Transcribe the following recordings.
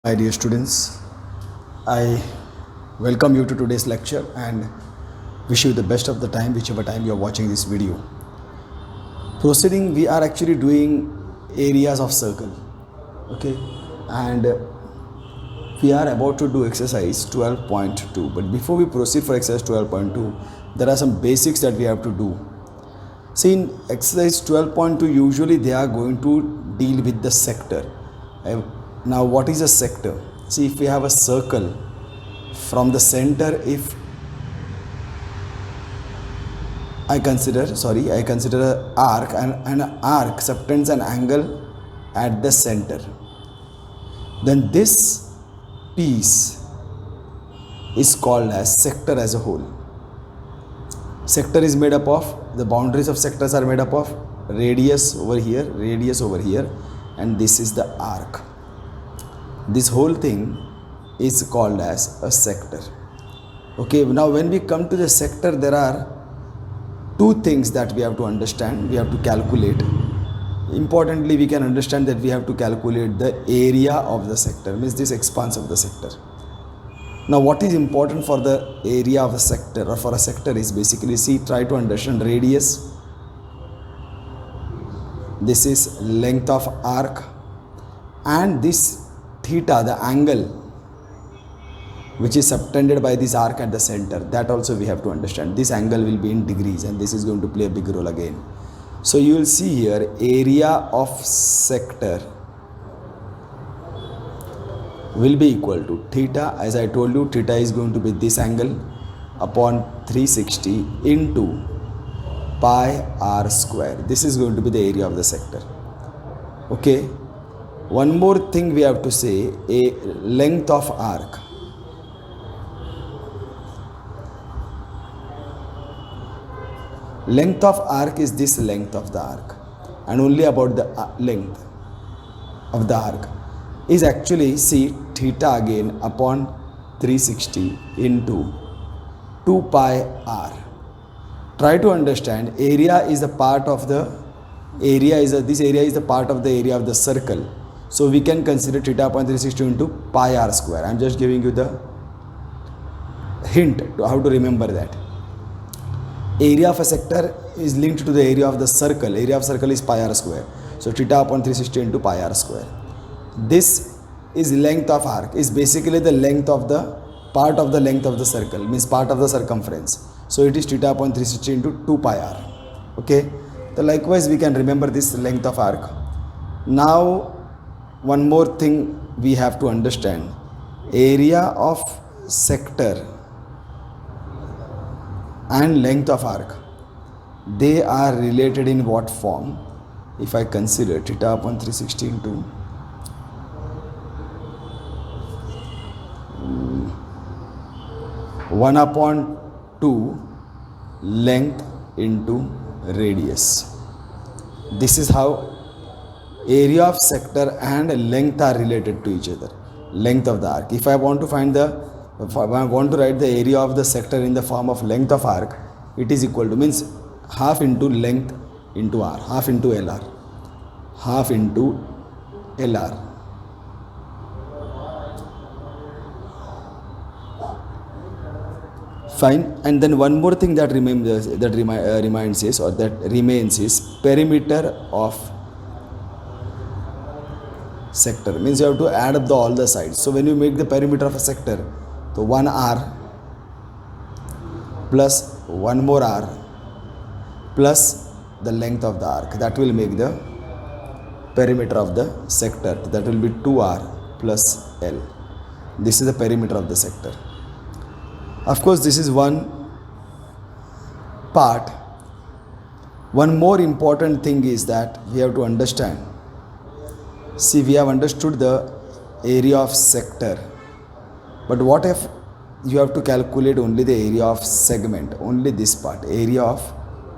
My dear students, I welcome you to today's lecture and wish you the best of the time, whichever time you are watching this video. Proceeding, we are actually doing areas of circle, okay, and we are about to do exercise 12.2. But before we proceed for exercise 12.2, there are some basics that we have to do. See, in exercise 12.2, usually they are going to deal with the sector. Now, what is a sector? See, if we have a circle from the center, if I consider an arc, and an arc subtends an angle at the center, then this piece is called as sector as a whole. Sector is made up of, the boundaries of sectors are made up of radius over here, and this is the arc. This whole thing is called as a sector. Okay, now when we come to the sector, there are two things that we have to understand, we have to calculate. Importantly, we can understand that we have to calculate the area of the sector, means this expanse of the sector. Now, what is important for the area of a sector or for a sector is basically, try to understand radius. This is length of arc, and this theta, the angle which is subtended by this arc at the center, that also we have to understand. This angle will be in degrees, and this is going to play a big role again. So you will see here, area of sector will be equal to theta. As I told you, theta is going to be this angle upon 360 into pi r square. This is going to be the area of the sector. Okay, one more thing we have to say, a length of arc. Length of arc is this length of the arc, and only about the length of the arc is actually, see, theta again upon 360 into 2 pi r. Try to understand, area is a part of the this area is the part of the area of the circle. So we can consider theta upon 360 into pi r square. I am just giving you the hint to how to remember that. Area of a sector is linked to the area of the circle. Area of circle is pi r square. So theta upon 360 into pi r square. This is length of arc, is basically the length of the part of the length of the circle, means part of the circumference. So it is theta upon 360 into 2 pi r. Okay. So likewise we can remember this length of arc. Now one more thing we have to understand, area of sector and length of arc, they are related in what form? If I consider theta upon 360 into 1 upon 2 length into radius. This is how area of sector and length are related to each other. Length of the arc. If I want to write the area of the sector in the form of length of arc, it is equal to, means half into length into r, half into lr, half into lr. Fine. And then one more thing that remains is perimeter of sector, means you have to add up all the sides. So when you make the perimeter of a sector, so 1 r plus 1 more r plus the length of the arc, that will make the perimeter of the sector. That will be 2r plus l. This is the perimeter of the sector. Of course, this is one part. One more important thing is that we have to understand. See, we have understood the area of sector, but what if you have to calculate only the area of segment, only this part, area of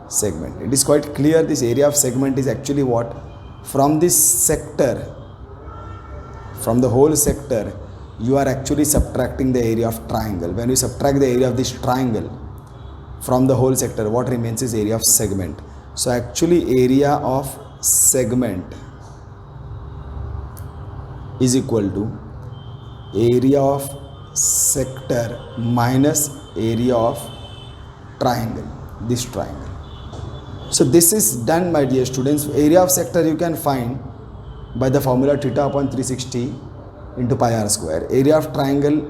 segment? It is quite clear, this area of segment is actually what? From this sector, from the whole sector, you are actually subtracting the area of triangle. When you subtract the area of this triangle from the whole sector, what remains is area of segment. So actually area of segment is equal to area of sector minus area of triangle, this triangle. So this is done, my dear students. Area of sector you can find by the formula theta upon 360 into pi r square. Area of triangle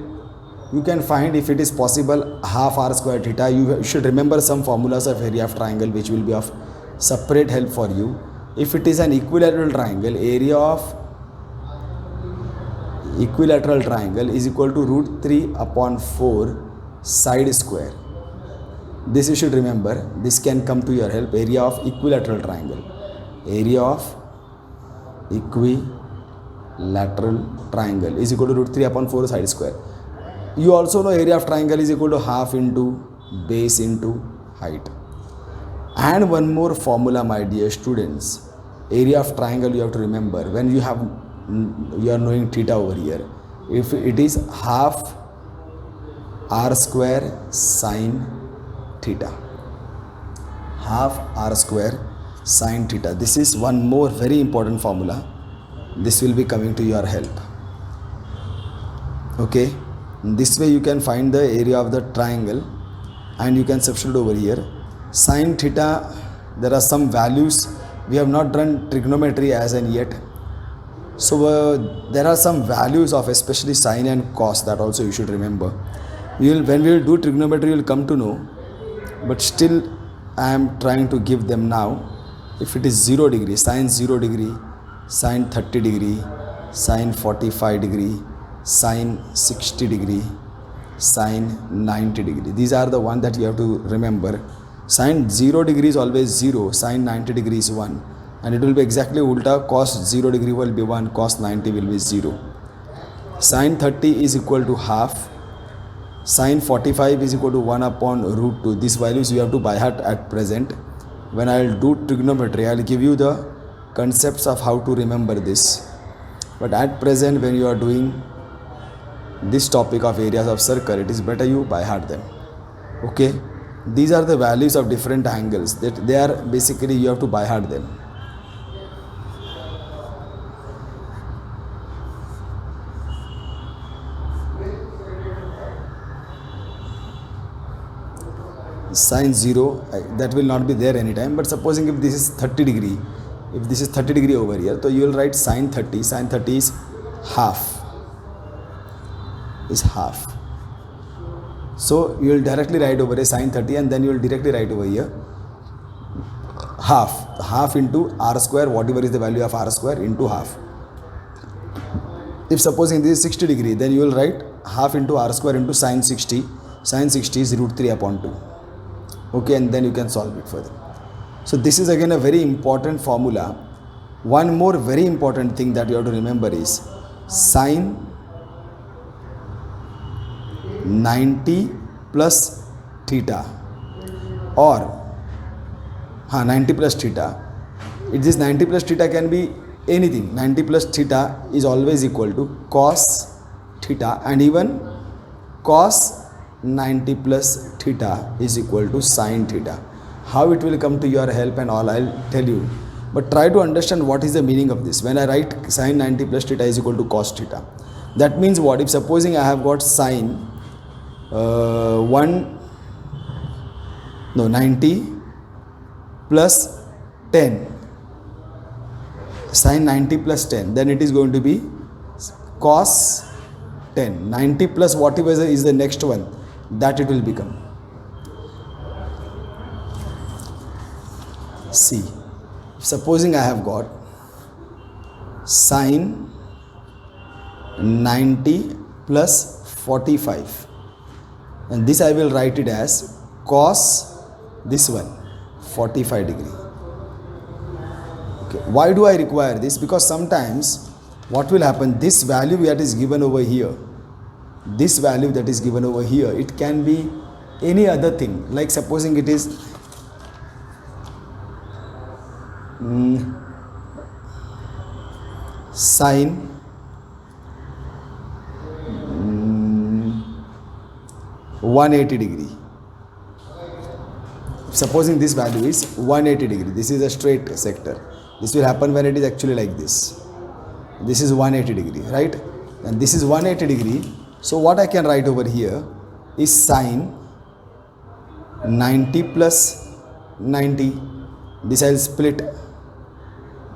you can find, if it is possible, half r square theta. You should remember some formulas of area of triangle which will be of separate help for you. If it is an equilateral triangle, area of equilateral triangle is equal to root 3 upon 4 side square. This you should remember. This can come to your help. Area of equilateral triangle, area of equilateral triangle is equal to root 3 upon 4 side square. You also know area of triangle is equal to half into base into height. And one more formula, my dear students. Area of triangle you have to remember when you are knowing theta over here. If it is half r square sine theta, half r square sine theta. This is one more very important formula. This will be coming to your help. Okay, this way you can find the area of the triangle and you can substitute over here. Sine theta, there are some values. We have not done trigonometry as and yet. So there are some values of especially sine and cos, that also you should remember. When we will do trigonometry, you will come to know. But still I am trying to give them now. If it is 0 degree, sine 0 degree, sine 30 degree, sine 45 degree, sine 60 degree, sine 90 degree. These are the one that you have to remember. Sine 0 degree is always 0, sine 90 degree is 1. And it will be exactly ulta. Cos 0 degree will be 1, cos 90 will be 0. Sine 30 is equal to half. Sine 45 is equal to 1 upon root 2. These values you have to by heart at present. When I will do trigonometry, I will give you the concepts of how to remember this. But at present, when you are doing this topic of areas of circle, it is better you by heart them. Okay, these are the values of different angles. That they are basically you have to by heart them. Sine 0, that will not be there anytime, but supposing if this is 30 degree, if this is 30 degree over here, so you will write sine 30. Sine 30 is half, so you will directly write over here sine 30, and then you will directly write over here half into r square, whatever is the value of r square, into half. If supposing this is 60 degree, then you will write half into r square into sine 60. Sine 60 is root 3 upon 2. Okay, and then you can solve it further. So this is again a very important formula. One more very important thing that you have to remember is sine 90 plus theta, or 90 plus theta. This 90 plus theta can be anything. 90 plus theta is always equal to cos theta, and even cos 90 plus theta is equal to sine theta. How it will come to your help and all, I'll tell you. But try to understand what is the meaning of this. When I write sine 90 plus theta is equal to cos theta, that means what? If supposing I have got sine 90 plus 10, sine 90 plus 10, then it is going to be cos 10. 90 plus whatever is the next one, that it will become. See, supposing I have got sine 90 plus 45, and this I will write it as cos this one 45 degree. Okay, why do I require this? Because sometimes what will happen, this value that is given over here, this value that is given over here, it can be any other thing. Like supposing it is sine 180 degree. Supposing this value is 180 degree, this is a straight sector. This will happen when it is actually like this. This is 180 degree, right? and this is 180 degree. So what I can write over here is sine 90 plus 90. This I'll split.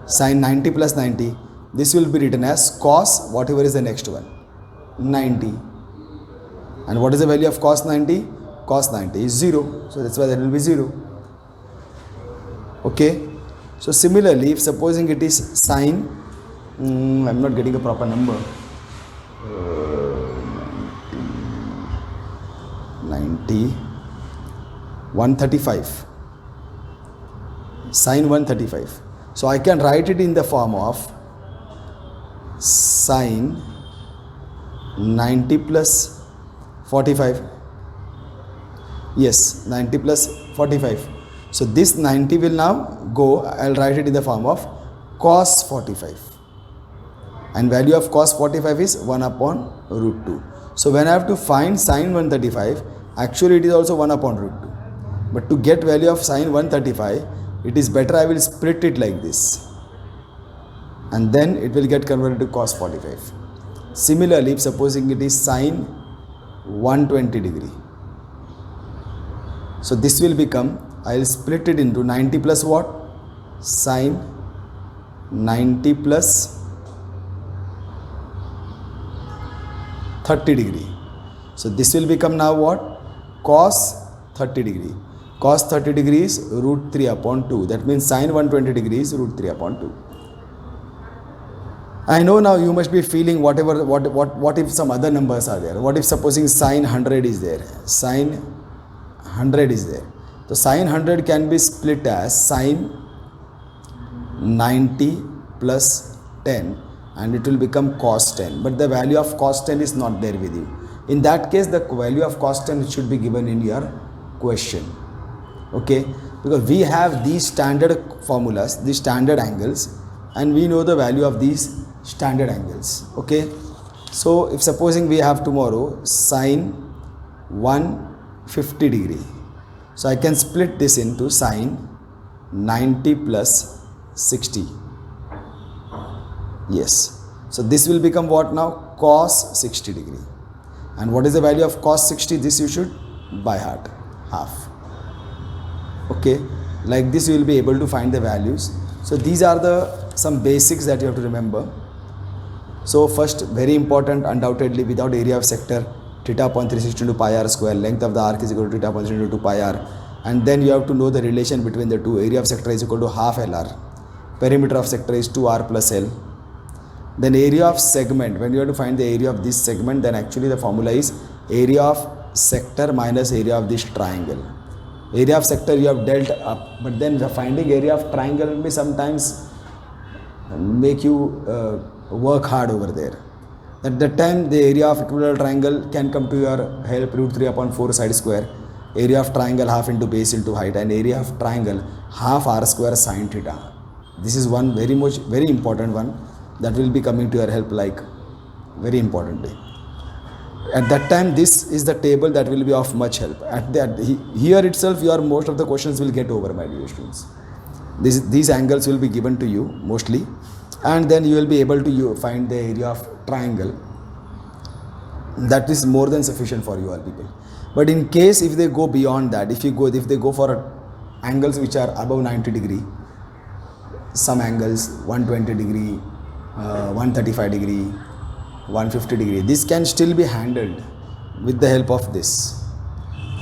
Sine 90 plus 90. This will be written as cos whatever is the next one, 90. And what is the value of cos 90? Cos 90 is 0. So that's why that will be 0. Okay. So similarly, if supposing it is sine, I'm not getting a proper number. 90, 135. Sine 135. So I can write it in the form of sine 90 plus 45. Yes, 90 plus 45. So this 90 will now go, I'll write it in the form of cos 45. And value of cos 45 is 1 upon root 2. So when I have to find sine 135, actually it is also 1 upon root 2. But to get value of sine 135, it is better I will split it like this. And then it will get converted to cos 45. Similarly, if supposing it is sine 120 degree. So this will become, I will split it into 90 plus what? Sine 90 plus 30 degree. So this will become now what? Cos 30 degree. Cos 30 degrees root 3 upon 2. That means sine 120 degrees root 3 upon 2. I know now you must be feeling whatever, what if some other numbers are there? What if supposing sine 100 is there? Sine 100 is there. So sine 100 can be split as sine 90 plus 10 and it will become cos 10. But the value of cos 10 is not there with you. In that case, the value of cos 10 should be given in your question. Okay, because we have these standard formulas, these standard angles, and we know the value of these standard angles. Okay, so if supposing we have tomorrow sine 150 degree, so I can split this into sine 90 plus 60. Yes, so this will become what now? Cos 60 degree. And what is the value of cos 60? This you should by heart, half. Okay, like this you will be able to find the values. So these are the some basics that you have to remember. So first, very important, undoubtedly, without area of sector, theta upon 360 into pi r square, length of the arc is equal to theta upon 360 into 2 pi r. And then you have to know the relation between the two. Area of sector is equal to half LR. Perimeter of sector is 2R plus L. Then area of segment, when you have to find the area of this segment, then actually the formula is area of sector minus area of this triangle. Area of sector you have dealt up, but then the finding area of triangle may sometimes make you work hard over there. At that time, the area of equilateral triangle can come to your help, root 3 upon 4 side square. Area of triangle half into base into height, and area of triangle half r square sine theta. This is one very important one that will be coming to your help like very importantly. At that time, this is the table that will be of much help. At that here itself, your most of the questions will get over, my dear students. These angles will be given to you mostly, and then you will be able to find the area of triangle. That is more than sufficient for you all people. But in case if they go beyond that, if they go for angles which are above 90 degree, some angles 120 degree, 135 degree, 150 degree, this can still be handled with the help of this.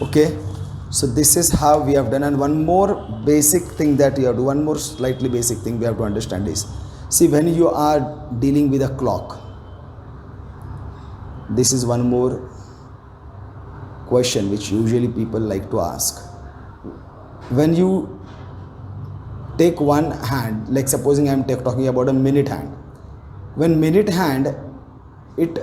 Okay, so this is how we have done. And one more basic thing that you have to, one more slightly basic thing we have to understand is, see, when you are dealing with a clock, this is one more question which usually people like to ask. When you take one hand, like supposing I am talking about a minute hand. When minute hand, it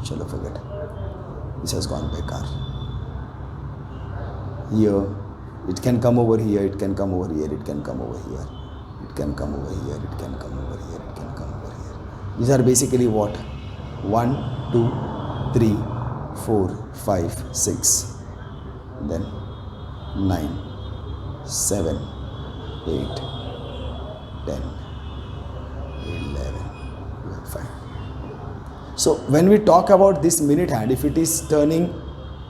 chalo forget, this has gone bekar. Here it can come over here, it can come over here, it can come over here, it can come over here, it can come over here, it can come over here. These are basically what? 1, 2, 3, 4, 5, 6, then 9, 7, 8, 10, 11, 12, fine. So when we talk about this minute hand, if it is turning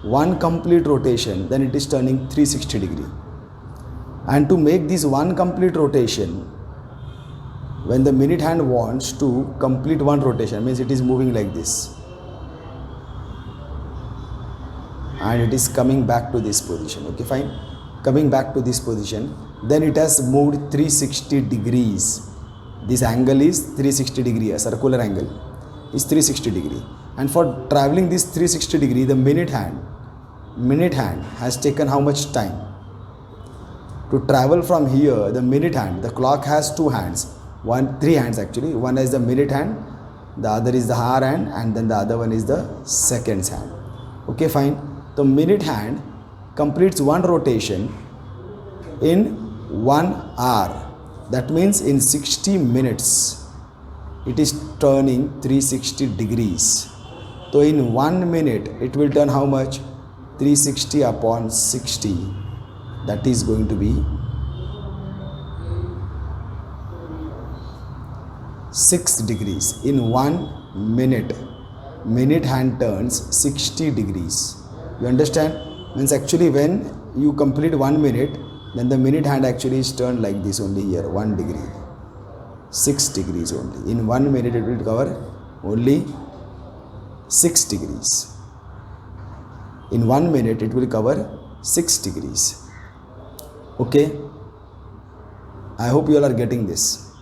one complete rotation, then it is turning 360 degree. And to make this one complete rotation, when the minute hand wants to complete one rotation, means it is moving like this and it is coming back to this position. Okay, fine. Coming back to this position, then it has moved 360 degrees. This angle is 360 degree, a circular angle is 360 degree. And for traveling this 360 degree, the minute hand has taken how much time? To travel from here, the minute hand, the clock has three hands actually. One is the minute hand, the other is the hour hand, and then the other one is the seconds hand. Okay, fine. The minute hand completes one rotation in 1 hour. That means in 60 minutes, it is turning 360 degrees. So in 1 minute, it will turn how much? 360 upon 60. That is going to be 6 degrees. In 1 minute, minute hand turns 60 degrees. You understand? Means actually when you complete 1 minute, then the minute hand actually is turned like this only here, 1 degree. 6 degrees only. In 1 minute it will cover only 6 degrees. In 1 minute it will cover 6 degrees. Okay? I hope you all are getting this.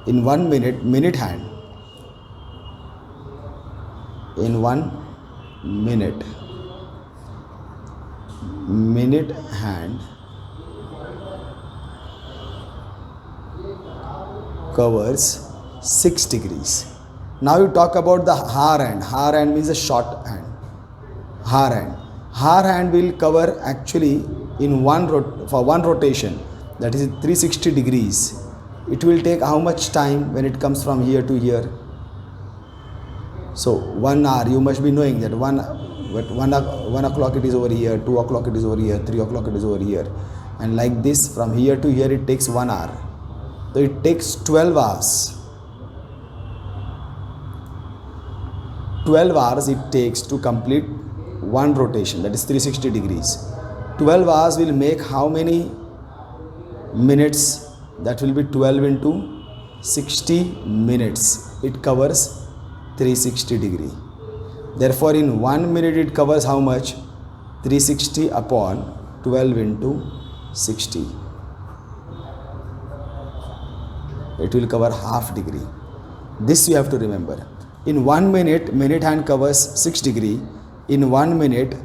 In 1 minute, minute hand. In 1 minute, minute hand covers 6 degrees. Now you talk about the hour hand. Hour hand means a short hand. Hour hand. Hour hand will cover actually in for one rotation, that is 360 degrees. It will take how much time when it comes from here to here? So 1 hour, you must be knowing that 1 o'clock it is over here, 2 o'clock it is over here, 3 o'clock it is over here, and like this from here to here it takes 1 hour. So it takes 12 hours. 12 hours it takes to complete one rotation, that is 360 degrees. 12 hours will make how many minutes? That will be 12 into 60 minutes. It covers 360 degree. Therefore in 1 minute it covers how much? 360 upon 12 into 60. It will cover half degree. This you have to remember. In 1 minute, minute hand covers 6 degree. In 1 minute,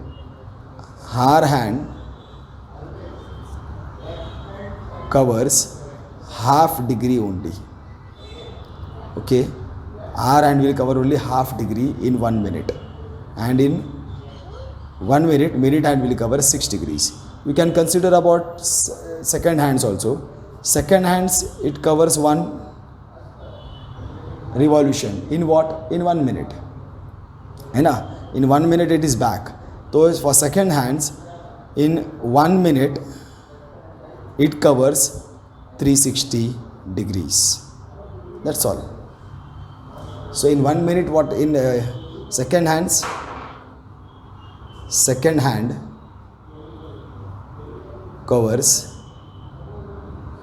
hour hand covers half degree only. Okay, hour hand will cover only half degree in 1 minute, and in 1 minute, minute hand will cover 6 degrees. You can consider about second hands also. Second hands, it covers one revolution. In what? In 1 minute. In 1 minute it is back. So for second hands, in 1 minute it covers 360 degrees. That's all. So in 1 minute, what in second hands? Second hand covers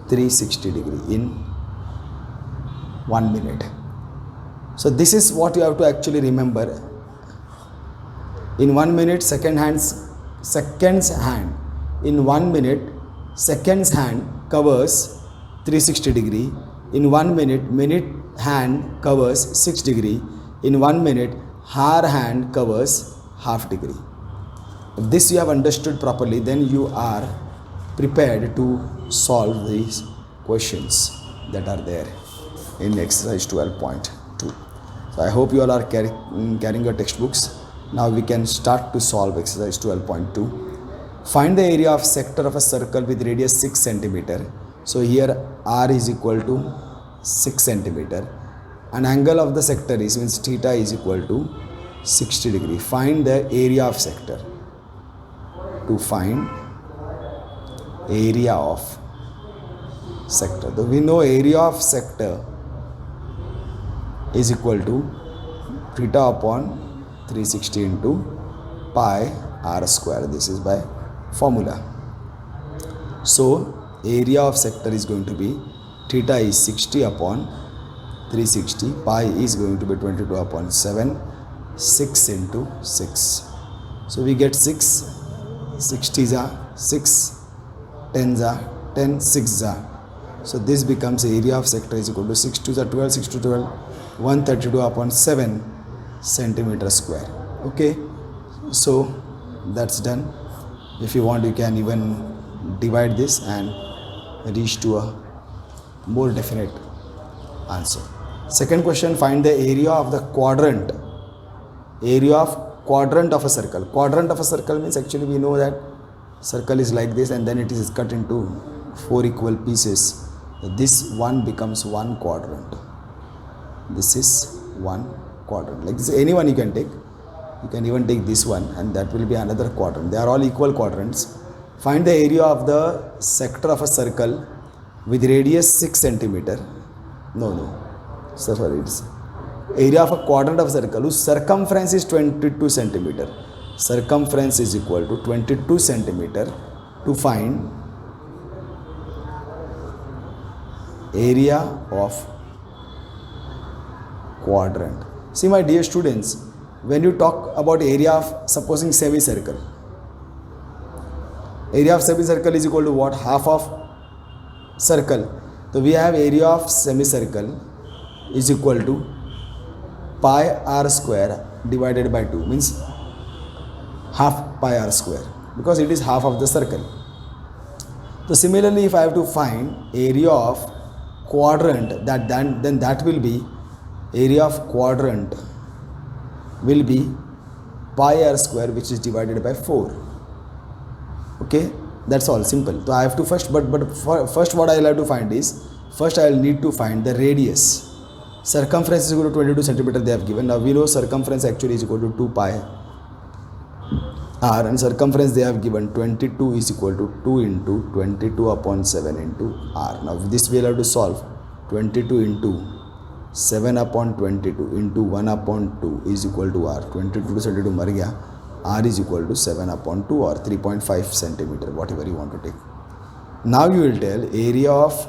360 degree in 1 minute. So this is what you have to actually remember. In 1 minute, seconds hand. In 1 minute, seconds hand covers 360 degree. In 1 minute, minute hand covers 6 degree. In 1 minute, hour hand covers half degree. If this you have understood properly, then you are prepared to solve these questions that are there in exercise 12.2. So I hope you all are carrying your textbooks. Now we can start to solve exercise 12.2. Find the area of sector of a circle with radius 6 centimeter. So here r is equal to 6 centimeter. An angle of the sector means theta is equal to 60 degree. Find the area of sector. To find area of sector. So we know area of sector is equal to theta upon 360 into pi r square. This is by formula. So area of sector is going to be theta is 60 upon 360, pi is going to be 22 upon 7, 6 into 6. So we get 6, 60s are 6, 10s are 10, 6s are. So this becomes area of sector is equal to 6 to the 12, 6 to 12, 132 upon 7 centimeter square. Okay, so that's done. If you want, you can even divide this and reach to a more definite answer. Second question, find the area of the quadrant. Area of quadrant of a circle. Quadrant of a circle means actually we know that circle is like this and then it is cut into 4 equal pieces. This one becomes one quadrant. This is one quadrant. Like this, anyone you can take. You can even take this one and that will be another quadrant. They are all equal quadrants. Find the area of the sector of a circle with radius 6 centimeter. Sorry, it's area of a quadrant of a circle whose circumference is 22 centimeter. Circumference is equal to 22 centimeter to find area of quadrant. See my dear students, when you talk about area of supposing semicircle, area of semicircle is equal to what? Half of circle. So we have area of semicircle is equal to pi r square divided by 2, means half pi r square, because it is half of the circle. So similarly, if I have to find area of quadrant, then that will be area of quadrant will be pi r square, which is divided by 4. Okay, that's all simple. So I have to first, first what I will have to find is, first I will need to find the radius. Circumference is equal to 22 centimeter they have given. Now we know circumference actually is equal to 2 pi r, and circumference they have given 22 is equal to 2 into 22 upon 7 into r. Now this we will have to solve. 22 into 7 upon 22 into 1 upon 2 is equal to r. 22 to 72 mar gaya. R is equal to 7 upon 2 or 3.5 centimeter, whatever you want to take. Now you will tell area of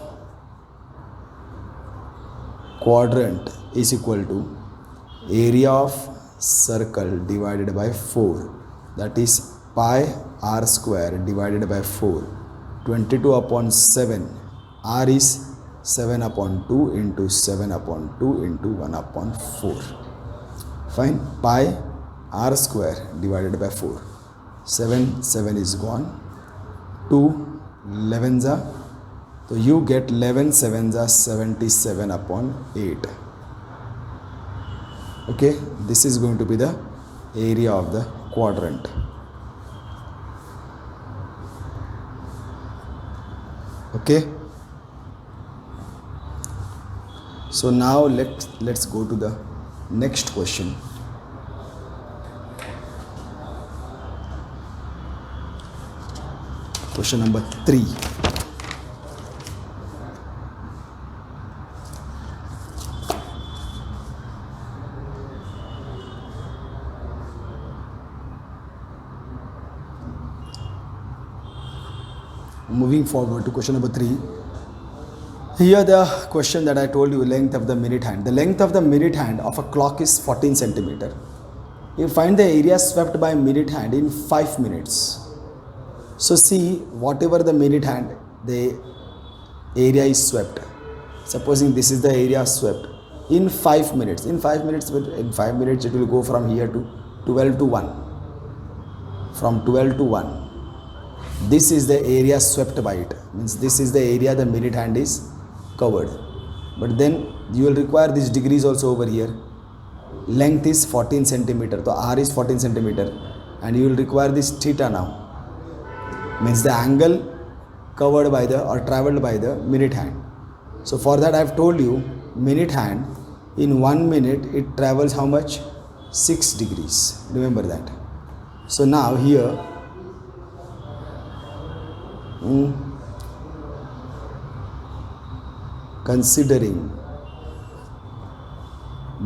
quadrant is equal to area of circle divided by 4, that is pi r square divided by 4. 22 upon 7, r is 7 upon 2 into 7 upon 2 into 1 upon 4. Fine. Pi r square divided by 4. 7 is gone. 2 11s are. So you get 11 7s are 77 upon 8. Okay, this is going to be the area of the quadrant. Okay, so now let's go to the next question. Question number 3. Moving forward to question number 3. Here the question that I told you, length of the minute hand. The length of the minute hand of a clock is 14 centimeter. You find the area swept by minute hand in 5 minutes. So see, whatever the minute hand, the area is swept. Supposing this is the area swept in 5 minutes. In 5 minutes it will go from here to 12 to 1. From 12 to 1. This is the area swept by it. Means this is the area the minute hand is covered. But then you will require these degrees also over here. Length is 14 centimeter. So r is 14 centimeter. And you will require this theta now. Means the angle covered by the or traveled by the minute hand. So for that I have told you, minute hand in 1 minute it travels how much? 6 degrees. Remember that. So now here considering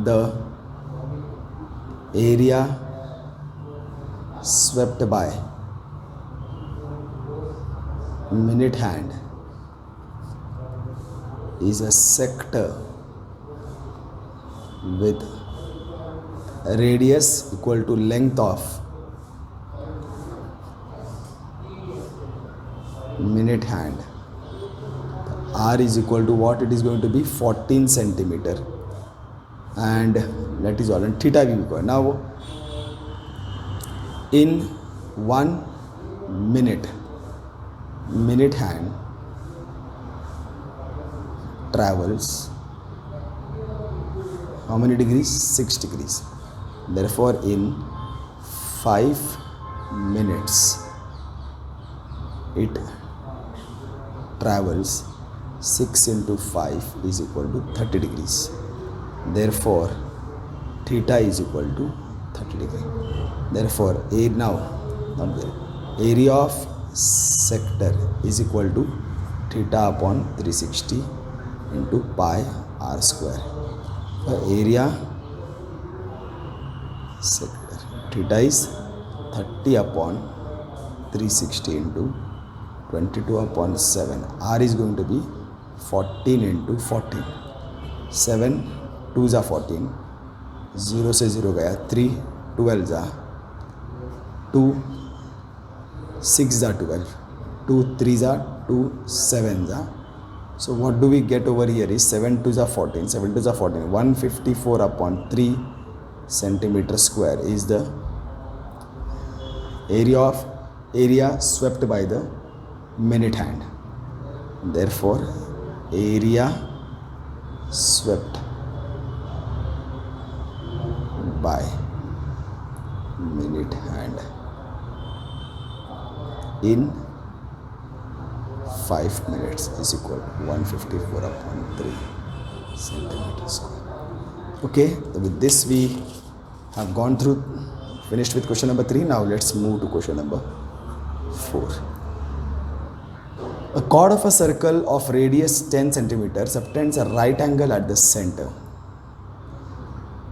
the area swept by minute hand is a sector with radius equal to length of minute hand. R is equal to what? It is going to be 14 centimeter, and that is all, and theta will be equal. Now in 1 minute, minute hand travels how many degrees? 6 degrees. Therefore in 5 minutes it travels 6 into 5 is equal to 30 degrees. Therefore theta is equal to 30 degree. Therefore area of sector is equal to theta upon 360 into pi r square. Area sector theta is 30 upon 360 into 22 upon 7. R is going to be 14 into 14. 7 2s are 14, 0 से 0 गया, 3 12 जा 2 6 जा 12, 2 3 जा 2 7 जा. So what do we get over here is 7 2s are 14, 7 2s are 14, 154 upon 3 centimeter square is the area swept by the minute hand. Therefore area swept by minute hand in 5 minutes is equal to 154 upon 3 centimeter square. Okay, so with this we have gone through, finished with question number 3. Now let's move to question number 4. A chord of a circle of radius 10 centimeter subtends a right angle at the center.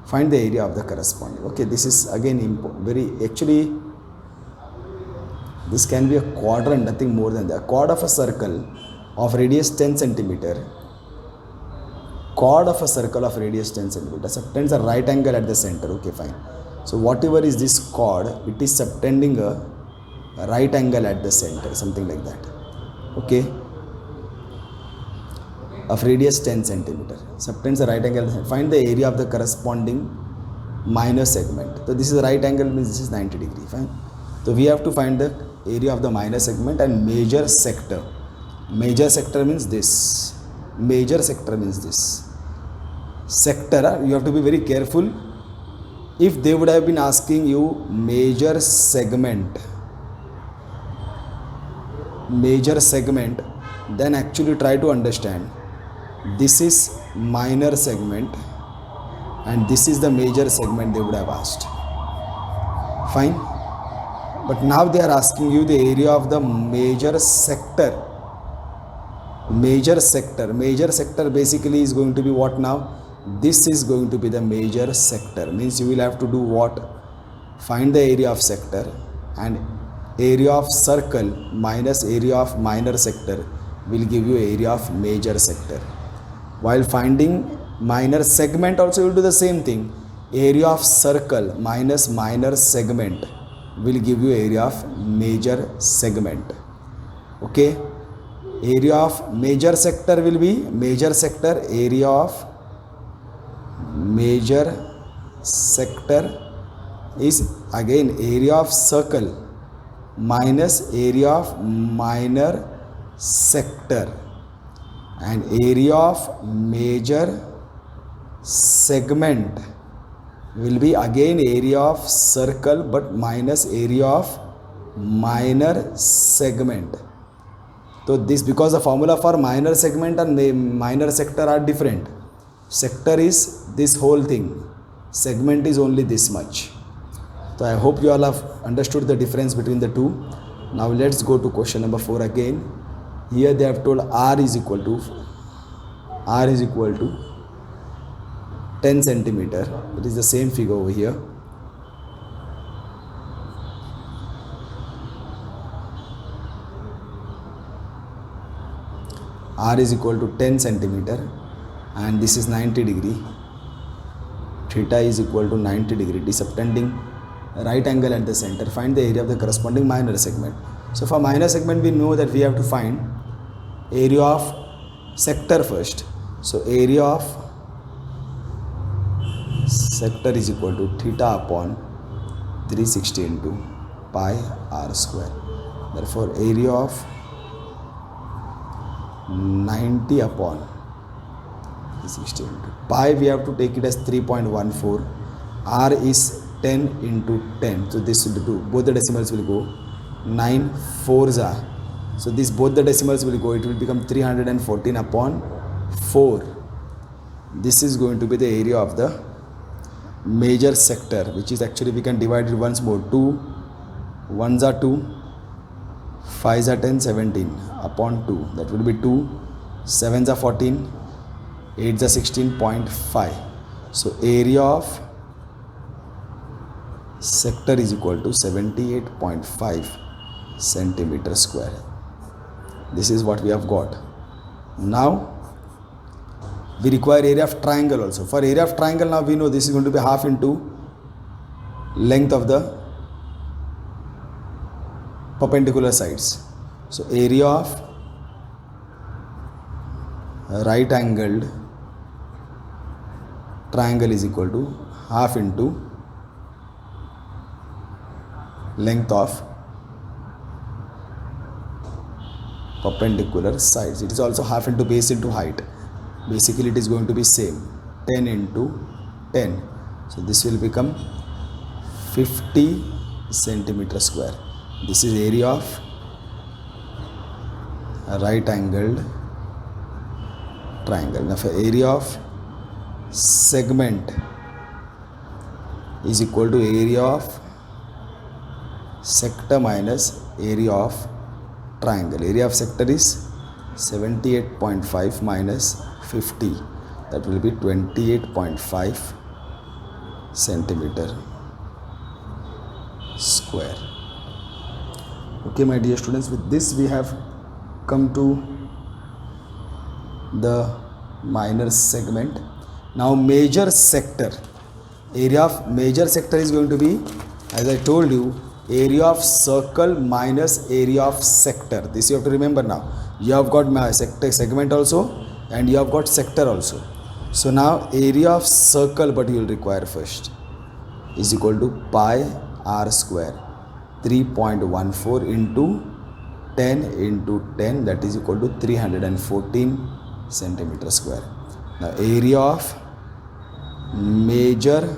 Find the area of the corresponding. Okay, this is again this can be a quadrant, nothing more than that. A chord of a circle of radius 10 centimeter. Chord of a circle of radius 10 centimeter subtends a right angle at the center. Okay, fine. So whatever is this chord, it is subtending a right angle at the center, something like that. Okay, of radius 10 centimeter subtends a right angle. Find the area of the corresponding minor segment. So this is a right angle, means this is 90 degree. Fine. So we have to find the area of the minor segment and major sector. Major sector means this. Major sector means this. Sector, you have to be very careful. If they would have been asking you major segment, then actually try to understand this is minor segment and this is the major segment, they would have asked. Fine. But now they are asking you the area of the major sector. Major sector basically is going to be what now? This is going to be the major sector. Means you will have to do what? Find the area of sector, and area of circle minus area of minor sector will give you area of major sector. While finding minor segment also you will do the same thing. Area of circle minus minor segment will give you area of major segment. Okay, area of major sector will be major sector, area of major sector is again area of circle minus area of minor sector, and area of major segment will be again area of circle but minus area of minor segment. So this, because the formula for minor segment and minor sector are different. Sector is this whole thing, segment is only this much. So I hope you all have understood the difference between the two. Now let's go to question number 4 again. Here they have told R is equal to r is equal to 10 centimeter. It is the same figure over here. R is equal to 10 centimeter and this is 90 degree. Theta is equal to 90 degree. It is subtending right angle at the center. Find the area of the corresponding minor segment. So for minor segment we know that we have to find area of sector first. So area of sector is equal to theta upon 360 into pi r square. Therefore area of 90 upon 360 into pi, we have to take it as 3.14. R is 10 into 10. So this will do, both the decimals will go. 9 4s are. So this both the decimals will go. It will become 314 upon 4. This is going to be the area of the major sector, which is actually we can divide it once more. 2 1s are 2, 5s are 10, 17 upon 2. That will be 2, 7s are 14, 8s are 16.5. So area of sector is equal to 78.5 centimeter square. This is what we have got. Now we require area of triangle also. For area of triangle, now we know this is going to be half into length of the perpendicular sides. So area of right angled triangle is equal to half into length of perpendicular sides. It is also half into base into height. Basically it is going to be same, 10 into 10. So this will become 50 centimeter square. This is area of right angled triangle. Now for area of segment is equal to area of sector minus area of triangle. Area of sector is 78.5 minus 50. That will be 28.5 centimeter square. Okay, my dear students, with this we have come to the minor segment. Now major sector, area of major sector is going to be, as I told you, area of circle minus area of sector. This you have to remember now. You have got my sector segment also and you have got sector also. So now area of circle, but you will require first, is equal to pi r square, 3.14 into 10 into 10, that is equal to 314 centimeter square. Now area of major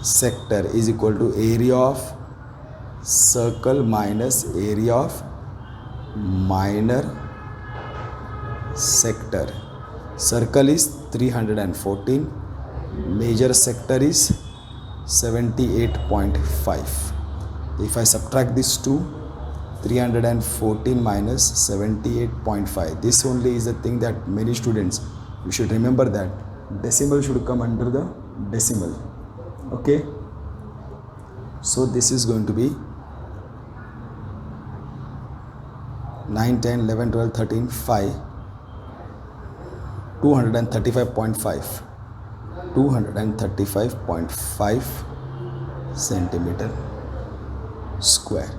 sector is equal to area of circle minus area of minor sector. Circle is 314, major sector is 78.5. If I subtract this two, 314 minus 78.5, this only is the thing that many students, you should remember that decimal should come under the decimal. Okay, so this is going to be 9, 10, 11, 12, 13, 5, 235.5, 235.5 centimeter square.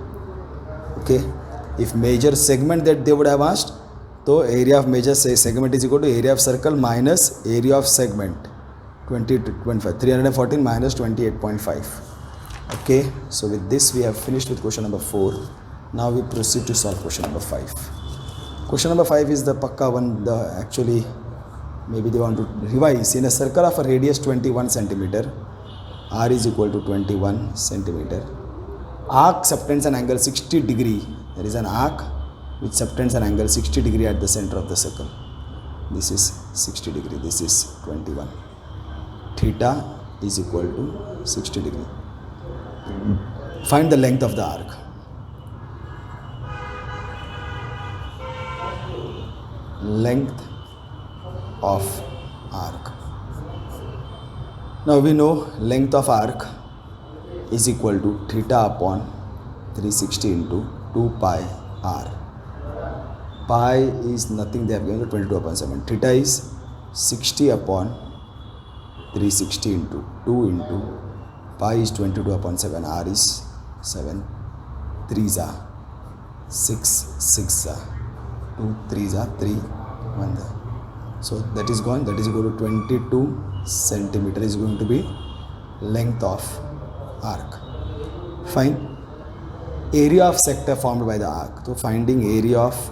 Okay, if major segment that they would have asked, so area of major segment is equal to area of circle minus area of segment, 20 to 25, 314 minus 28.5. Okay, so with this we have finished with question number 4. Now we proceed to solve question number 5. Question number 5 is the pakka one, the actually maybe they want to revise. In a circle of a radius 21 centimeter, r is equal to 21 centimeter. Arc subtends an angle 60 degree. There is an arc which subtends an angle 60 degree at the center of the circle. This is 60 degree, this is 21. Theta is equal to 60 degree. Find the length of the arc. length of arc. Now we know length of arc is equal to theta upon 360 into 2 pi r. Pi is nothing, they have given 22 upon 7. Theta is 60 upon 360 into 2 into pi is 22 upon 7. R is 7. 3s are 6, 6 are 2, 3s are 3, 1 are. So that is gone. That is equal to 22 centimeter is going to be length of arc. Fine. Area of sector formed by the arc. So finding area of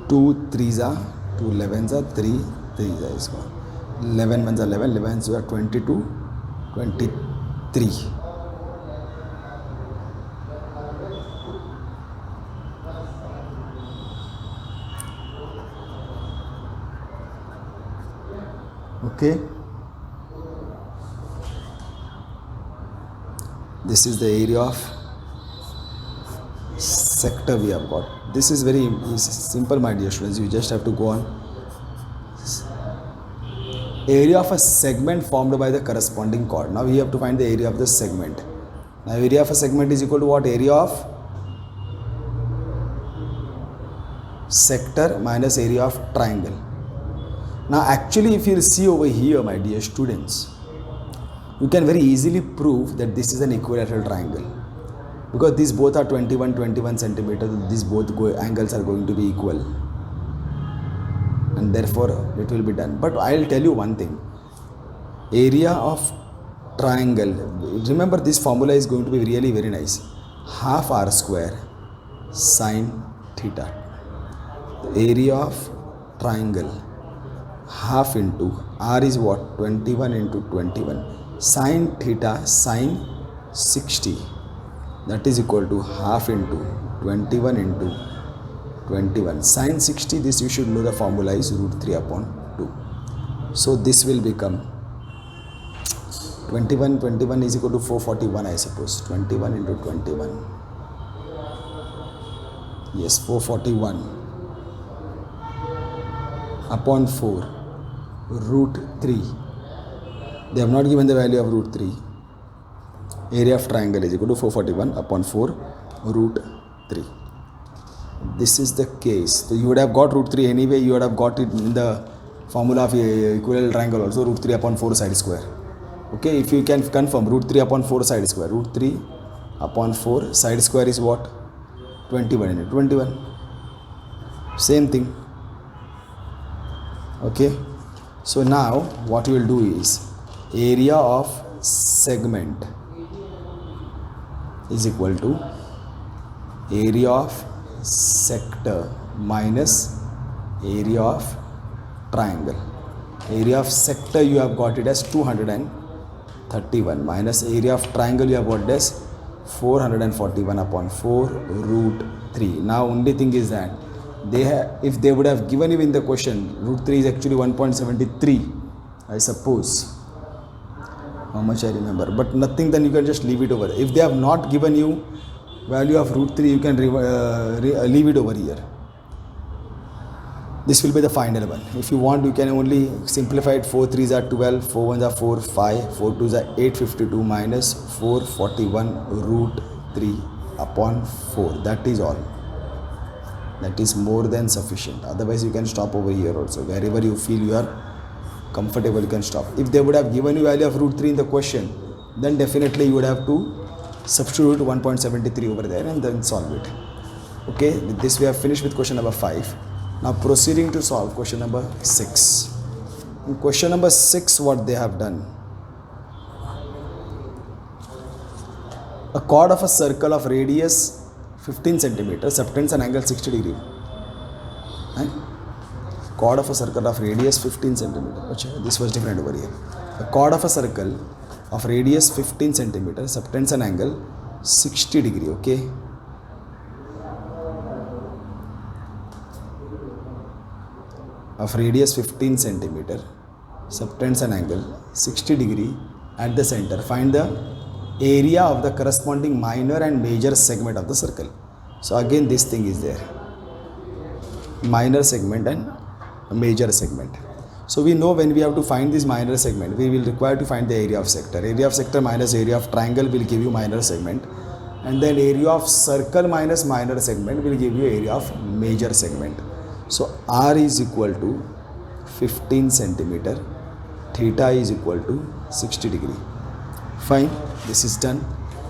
two 3s are 2 11s are 3 3s are is gone. 11 ones are 11, 11s are 22, 23. Okay, this is the area of sector we have got. This is very simple, my dear students. You just have to go on. Area of a segment formed by the corresponding chord. Now we have to find the area of the segment. Now area of a segment is equal to what? Area of sector minus area of triangle. Now actually if you see over here, my dear students, you can very easily prove that this is an equilateral triangle, because these both are 21 centimeters. These both angles are going to be equal, and therefore it will be done. But I'll tell you one thing. Area of triangle, remember this formula is going to be really very nice. Half r square sine theta. The area of triangle, half into r is what? 21 into 21. Sine theta, sine 60. That is equal to half into 21 into 21. Sine 60, this you should know the formula is root 3 upon 2. So this will become 21 is equal to 441, I suppose. 21 into 21. Yes, 441 upon 4 root 3. They have not given the value of root 3. Area of triangle is equal to 441 upon 4 root 3. This is the case. So you would have got root 3 anyway. You would have got it in the formula of equilateral triangle also, root 3 upon 4 side square. Okay, if you can confirm, root 3 upon 4 side square. Root 3 upon 4 side square is what? 21 into 21. Same thing. Okay. So now what you will do is area of segment is equal to area of sector minus area of triangle. Area of sector you have got it as 231 minus area of triangle you have got it as 441 upon 4 root 3. Now only thing is that if they would have given you in the question, root 3 is actually 1.73, I suppose. How much I remember, but nothing, then you can just leave it over. If they have not given you value of root 3, you can leave it over here. This will be the final one. If you want, you can only simplify it. 4 3s are 12, 4 1s are 4, 5, 4 2s are 852 minus 441 root 3 upon 4. That is all. That is more than sufficient. Otherwise, you can stop over here also. Wherever you feel you are comfortable, you can stop. If they would have given you value of root 3 in the question, then definitely you would have to substitute 1.73 over there and then solve it. Okay, with this we have finished with question number 5. Now proceeding to solve question number 6. In question number 6, what they have done, a chord of a circle of radius 15 centimeter, subtends an angle 60 degree. And chord of a circle of radius 15 centimeter. Okay, this was different over here. The chord of a circle of radius 15 centimeter, subtends an angle 60 degree. Okay. Of radius 15 centimeter, subtends an angle 60 degree at the center. Find the area of the corresponding minor and major segment of the circle. So again this thing is there, minor segment and major segment. So we know when we have to find this minor segment, we will require to find the area of sector. Area of sector minus area of triangle will give you minor segment, and then area of circle minus minor segment will give you area of major segment. So R is equal to 15 centimeter, theta is equal to 60 degree. Fine, this is done.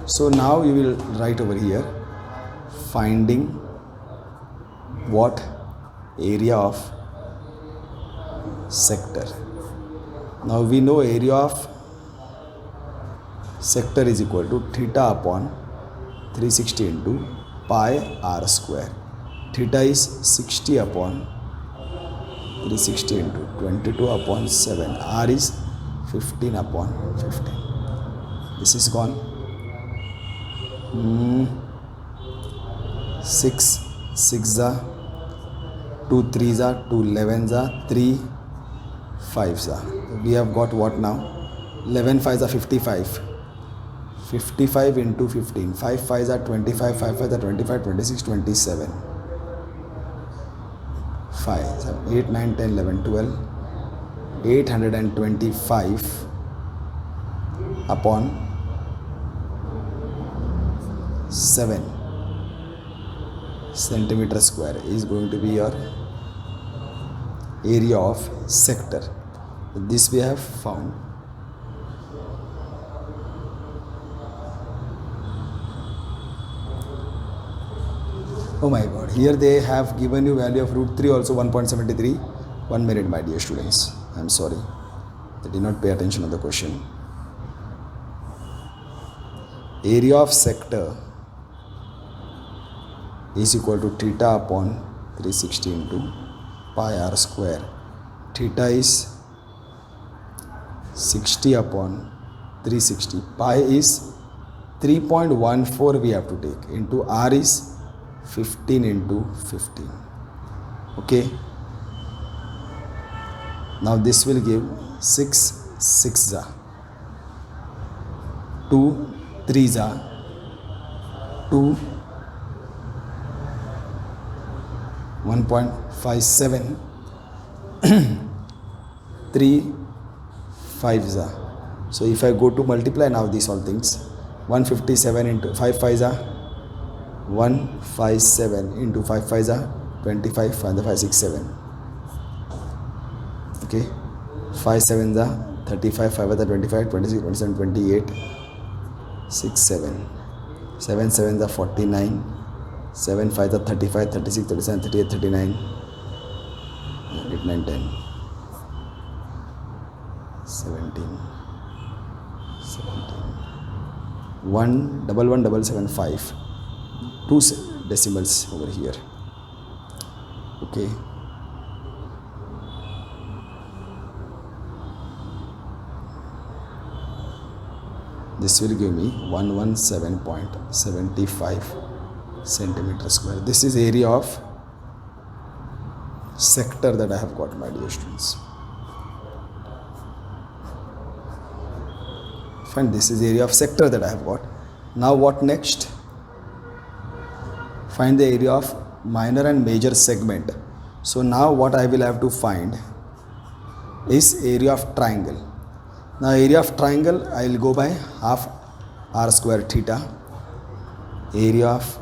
So now you will write over here, finding what? Area of sector. Now we know area of sector is equal to theta upon 360 into pi r square. Theta is 60 upon 360 into 22 upon 7. R is 15 upon 15. This is gone. 6 6 are 2 3s are 2 11s are 3 5s are. We have got what now? 11 5s are 55. 55 into 15. 5 5s are 25. 5 5s are 25. 26 27. 5 7 8 9 10 11 12. 825 upon 7 centimeter square is going to be your area of sector. This we have found. Oh my god, here they have given you value of root 3 also 1.73. 1 minute my dear students, I am sorry, they did not pay attention on the question. Area of sector is equal to theta upon 360 into pi r square. Theta is 60 upon 360. Pi is 3.14 we have to take, into r is 15 into 15. Okay. Now this will give 6 6 are 2 3s are 2 1.57 3 5s are. So if I go to multiply now these all things, 157 into 5 5s are 157 into 5 5s are 25, find the 5 6 7. Okay, 5 7s are 35, 5 are 25, 26 27 28, 6 7, 7 7s are 49, 7 5s are 35, 36 37 38 39, 8 9 10, 17 1 1 1 7 7 5, 2 decimals over here. Okay, this will give me 117.75 centimeter square. This is area of sector that I have got, my dear students. Fine, this is area of sector that I have got. Now what next? Find the area of minor and major segment. So now what I will have to find is area of triangle. Now area of triangle I will go by half r square theta. Area of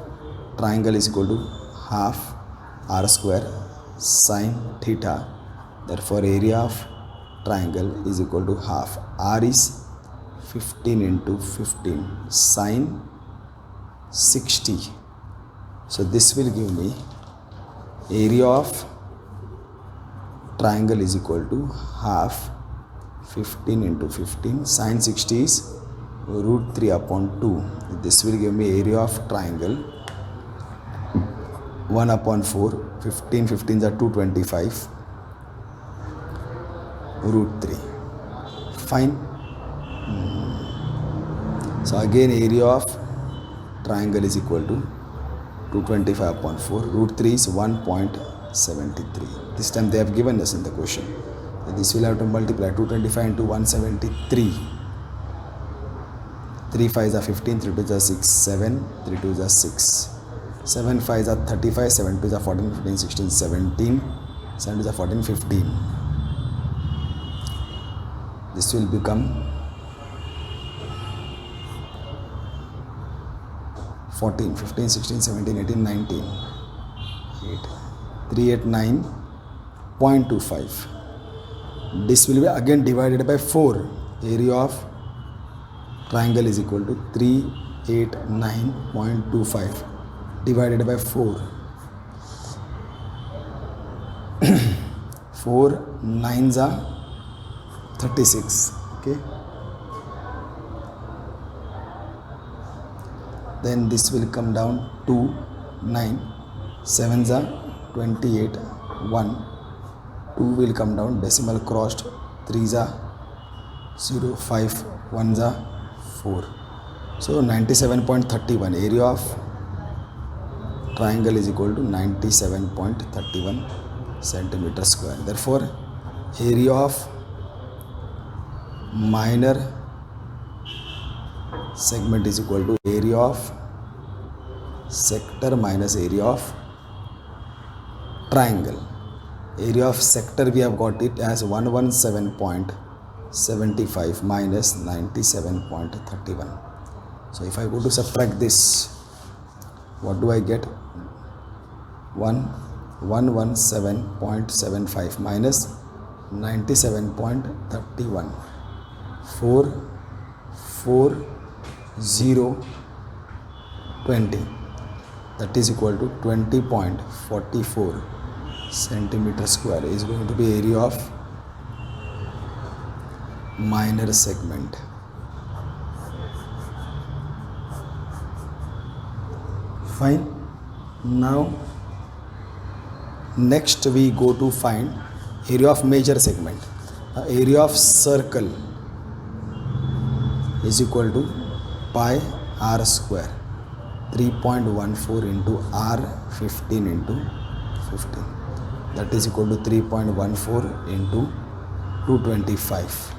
triangle is equal to half r square sine theta. Therefore area of triangle is equal to half. R is 15 into 15 sine 60. So this will give me area of triangle is equal to half 15 into 15 sine 60 is root 3 upon 2. This will give me area of triangle 1 upon 4, 15, 15 are 225, root 3. Fine. So again area of triangle is equal to 225 upon 4, root 3 is 1.73. This time they have given us in the question. So this will have to multiply 225 into 173. 3 5s are 15, 3 2s are 6, 7, 3 2s are 6. 7 5s are 35, 7 2s are 14, 15, 16, 17, 7 2s are 14, 15. This will become 14, 15, 16, 17, 18, 19, 8, 389.25. This will be again divided by 4. Area of triangle is equal to 389.25 divided by 4. 4 9s are 36. Okay. Then this will come down 2 9, 7s are 28, 1, 2 will come down, decimal crossed, 3s are 0, 5, 1s are 4. So 97.31, area of triangle is equal to 97.31 centimeter square. Therefore area of minor segment is equal to area of sector minus area of triangle. Area of sector we have got it as 117.75 minus 97.31. So if I go to subtract this, what do I get? 117.75 minus 97.31. 44020, that is equal to 20.44 centimeter square is going to be area of minor segment. Fine. Now next we go to find area of major segment. Area of circle is equal to pi r square, 3.14 into r 15 into 15, that is equal to 3.14 into 225.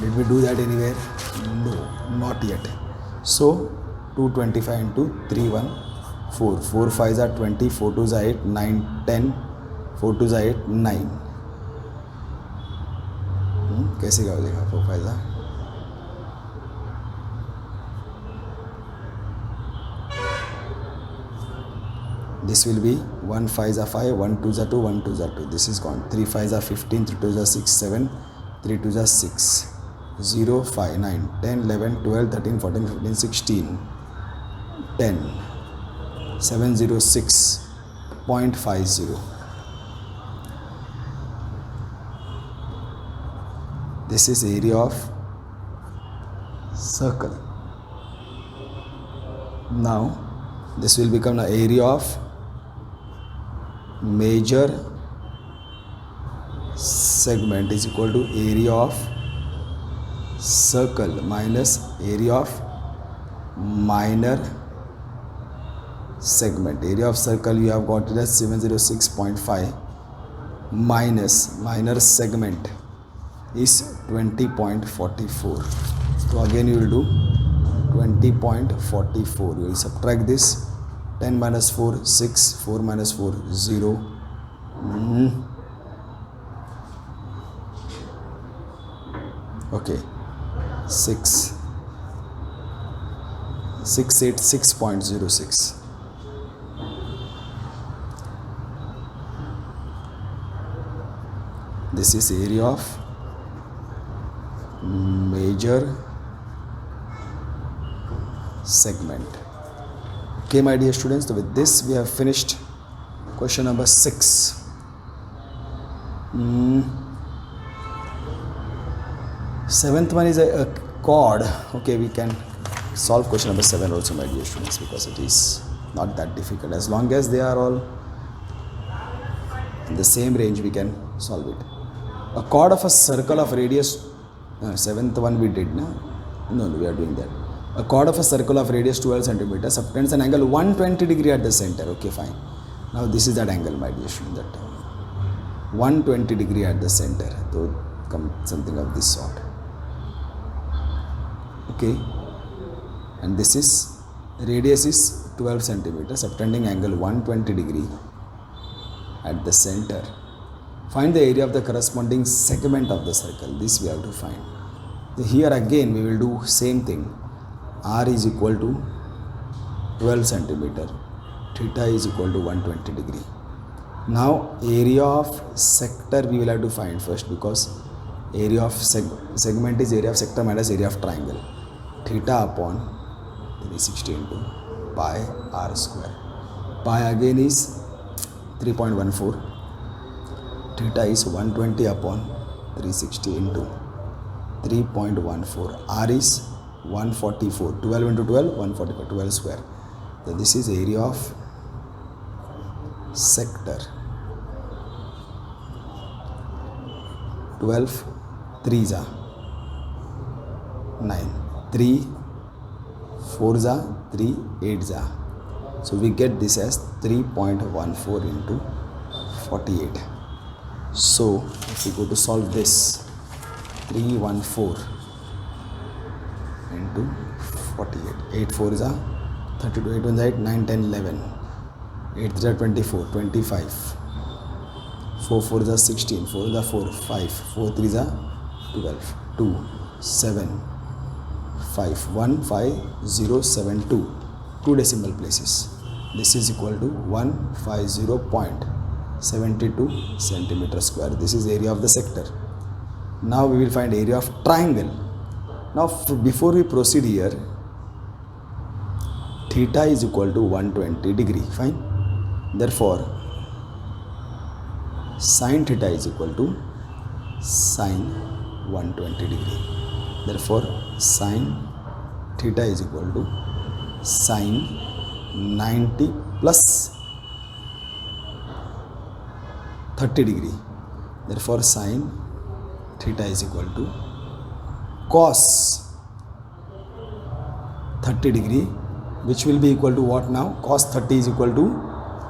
Did we do that anywhere? No, not yet. So 225 into 314, 4 5s are 20, 4 2s are 8, 9 10, 4 2s are 8, 9. कैसे क्या हो जाएगा? 4 5s are this will be 1 5s are 5, 1 2s are 2, 1 2s are 2. This is gone. 3 5s are 15, 3 2s are 6, 7, 3 2s are 6, 0 5 9 10 11 12 13 14 15 16, 10, 706.50. This is area of circle. Now this will become the area of major segment is equal to area of circle minus area of minor segment. Area of circle you have got it as 706.5 minus minor segment is 20.44. So again you will do 20.44. You will subtract this. 10 minus 4 6, 4 minus 4 0. Okay, 6 686.06. This is area of major segment. Okay, my dear students, so with this we have finished question number 6. Seventh one is a chord. Okay, we can solve question number 7 also, my dear students, because it is not that difficult. As long as they are all in the same range, we can solve it. A chord of a circle of radius, seventh one we did, no, we are doing that. A chord of a circle of radius 12 centimeters subtends an angle 120 degree at the center. Okay, fine. Now this is that angle, my dear student, that 120 degree at the center. So come something of this sort. Okay, and this is radius is 12 centimeters, subtending angle 120 degree at the center. Find the area of the corresponding segment of the circle. This we have to find. So here again we will do same thing. R is equal to 12 centimeter, theta is equal to 120 degree. Now area of sector we will have to find first, because area of segment is area of sector minus area of triangle. Theta upon 360 into pi r square. Pi again is 3.14. Theta is 120 upon 360 into 3.14. R is 144. 12 into 12, 144, 12 square. So this is area of sector. 12 3s are 9. 3 4s are 3 8s are. So we get this as 3.14 into 48. So if we go to solve this, 314 into 48. 8 4s are 32. 8 1s are 8, 9 10 11. 8 3s are 24, 25. 4 4s are 16, 4s are 4, 5, 4 3s are 12, 2, 7, 5, 1, 5, 0, 7, 2. 2 decimal places. This is equal to 150.72 centimeter square. This is area of the sector. Now we will find area of triangle. Now before we proceed here, theta is equal to 120 degree. Fine. Therefore, sin theta is equal to sin 120 degree. Therefore, sin theta is equal to sin 90 plus 30 degree. Therefore, sin theta is equal to cos 30 degree, which will be equal to what now? Cos 30 is equal to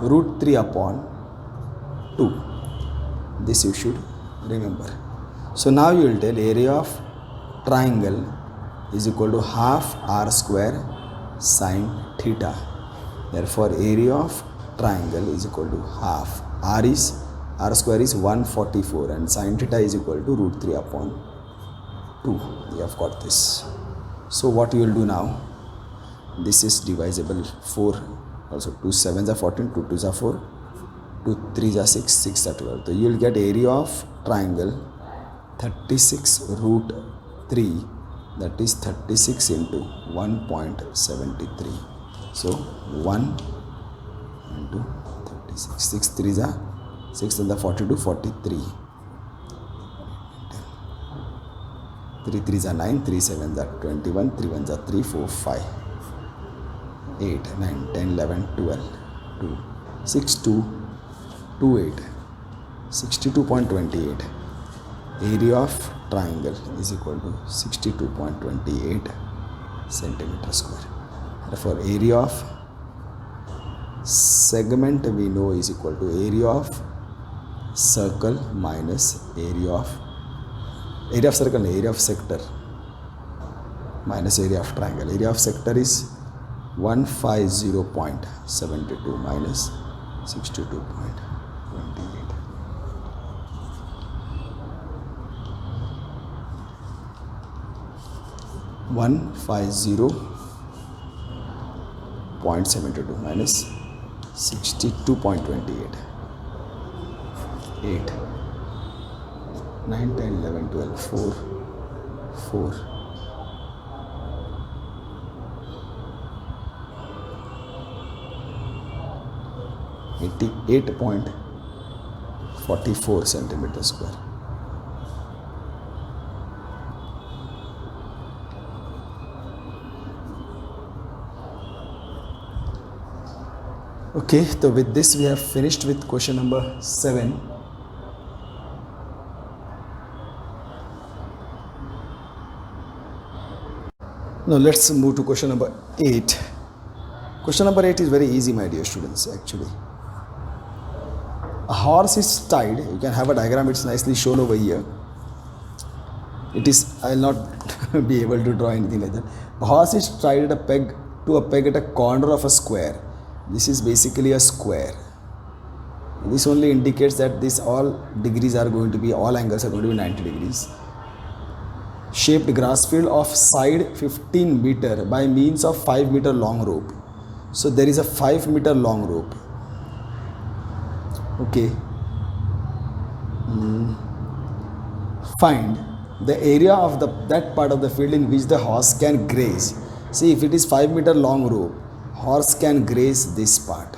root 3 upon 2. This you should remember. So now you will tell area of triangle is equal to half r square sin theta. Therefore, area of triangle is equal to half. R square is 144 and sin theta is equal to root 3 upon 2. You have got this. So what you will do now? This is divisible 4. Also 2 7s are 14, 2 2s are 4, 2 3s are 6, 6 are 12. So you will get area of triangle 36 root 3, that is 36 into 1.73. So 1 into 36. 6 3s are 6 and the 42, 43. 3 3s are 9, 3 7s are 21, 3 1s are 3, 4 5, 8 9 10 11 12, 2 6 2 2 8, 62.28. Area of triangle is equal to 62.28 centimeter square. Therefore, area of segment we know is equal to area of circle minus area of circle, area of sector minus area of triangle. Area of sector is 150.72 minus 62.28. 150.72 minus 62.28. 8 9 10 11 12 4 4 88.44 centimeter square. Okay, so with this we have finished with question number 7. Now let's move to question number 8. Question number 8 is very easy, my dear students, actually. A horse is tied. You can have a diagram, it's nicely shown over here. It is, I will not be able to draw anything like that. A horse is tied at a peg at a corner of a square. This is basically a square. This only indicates that this all angles are going to be 90 degrees. Shaped grass field of side 15 meter by means of 5 meter long rope. So there is a 5 meter long rope. Okay. Find the area of that part of the field in which the horse can graze. See, if it is 5 meter long rope, horse can graze this part,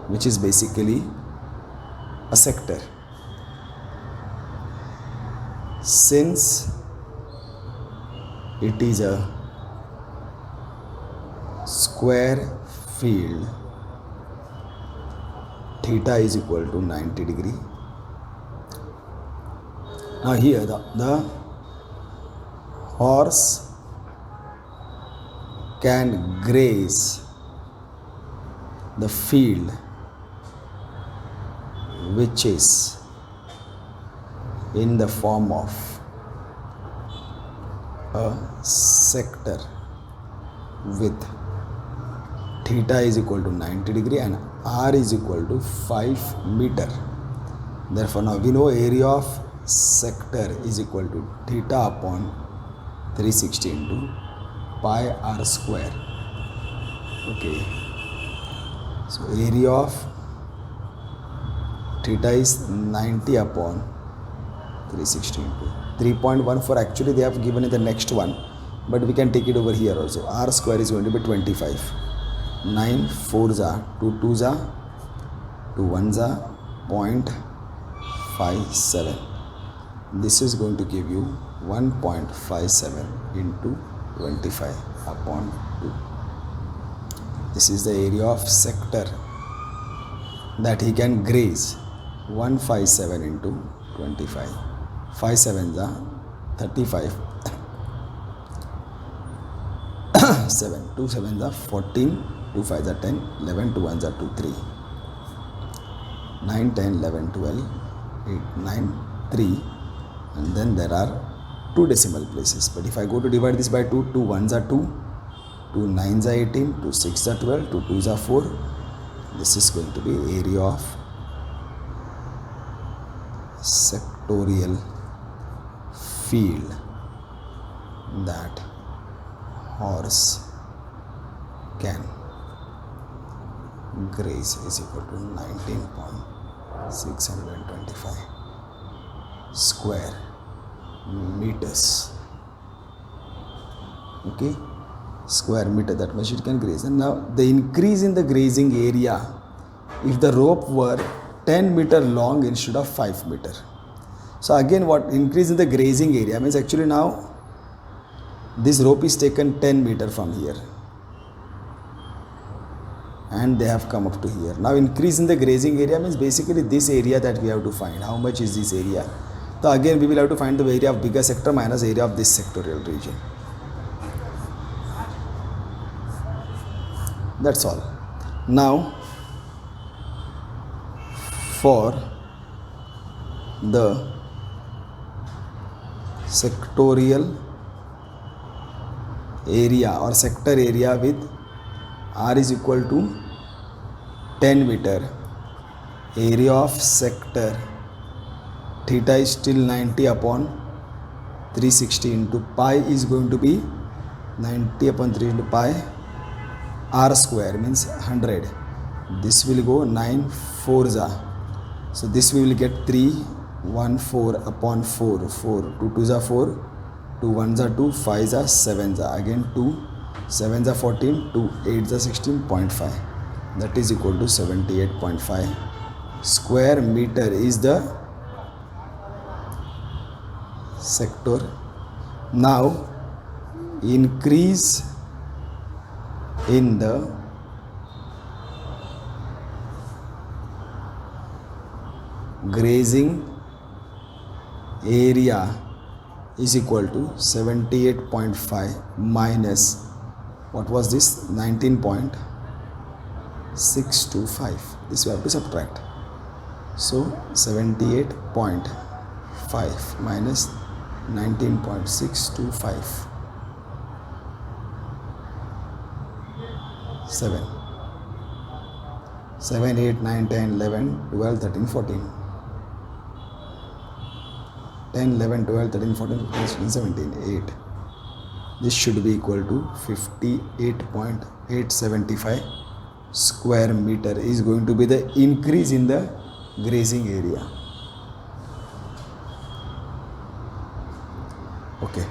which is basically a sector. Since it is a square field, theta is equal to 90 degree. Now here the horse can graze the field which is in the form of a sector with theta is equal to 90 degree and r is equal to 5 meter. Therefore now we know area of sector is equal to theta upon 360 into pi r square. Okay, so area of theta is 90 upon 360 into 3.14. Actually they have given in the next one, but we can take it over here also. R square is going to be 25. 9 4s are 2 2s are 2 1s are 0.57. This is going to give you 1.57 into 25 upon 2. This is the area of sector that he can graze. 157 into 25. 5 7s are 35. 7 2 7s are 14. 2 5s are 10. 11 2 1s are 2 3. 9 10 11 12 8 9 3. And then there are 2 decimal places. But if I go to divide this by 2, 2 1s are 2, 2 9s are 18, 2 6s are 12, 2 2s are 4. This is going to be area of sectorial field that horse can graze is equal to 19.625 square meters. Okay, square meter, that much it can graze. And now the increase in the grazing area, if the rope were 10 meter long instead of 5 meter. So again, what increase in the grazing area means, actually now this rope is taken 10 meter from here and they have come up to here. Now increase in the grazing area means basically this area that we have to find. How much is this area? So again we will have to find the area of bigger sector minus area of this sectorial region. That's all. Now for the sectorial area or sector area with r is equal to 10 meter, area of sector theta is still 90 upon 360 into pi is going to be 90 upon 3 into pi r square means 100. This will go 9 4s are. So this we will get 3 1 4 upon 4, 4 2 2s are 4, 2 1s are 2, 5s are 7s are again 2, 7s are 14, 2 8s are 16.5. That is equal to 78.5 square meter is the sector. Now increase in the grazing area is equal to 78.5 minus, what was this, 19.625. This we have to subtract. So 78.5 minus 19.625, 7, 8, 9, 10, 11, 12, 13, 14. 10, 11, 12, 13, 14, 15, 16, 17, 8. This should be equal to 58.875 square meter is going to be the increase in the grazing area. Okay.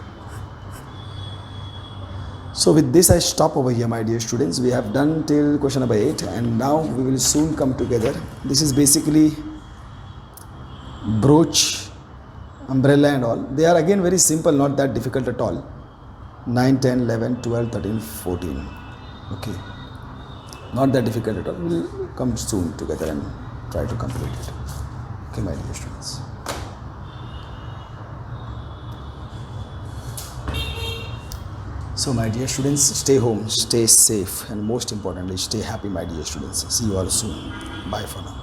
So with this I stop over here, my dear students. We have done till question number 8 and now we will soon come together. This is basically brooch, umbrella and all. They are again very simple, not that difficult at all. 9, 10, 11, 12, 13, 14. Okay. Not that difficult at all. We will come soon together and try to complete it. Okay, my dear students. So my dear students, stay home, stay safe and most importantly, stay happy, my dear students. See you all soon. Bye for now.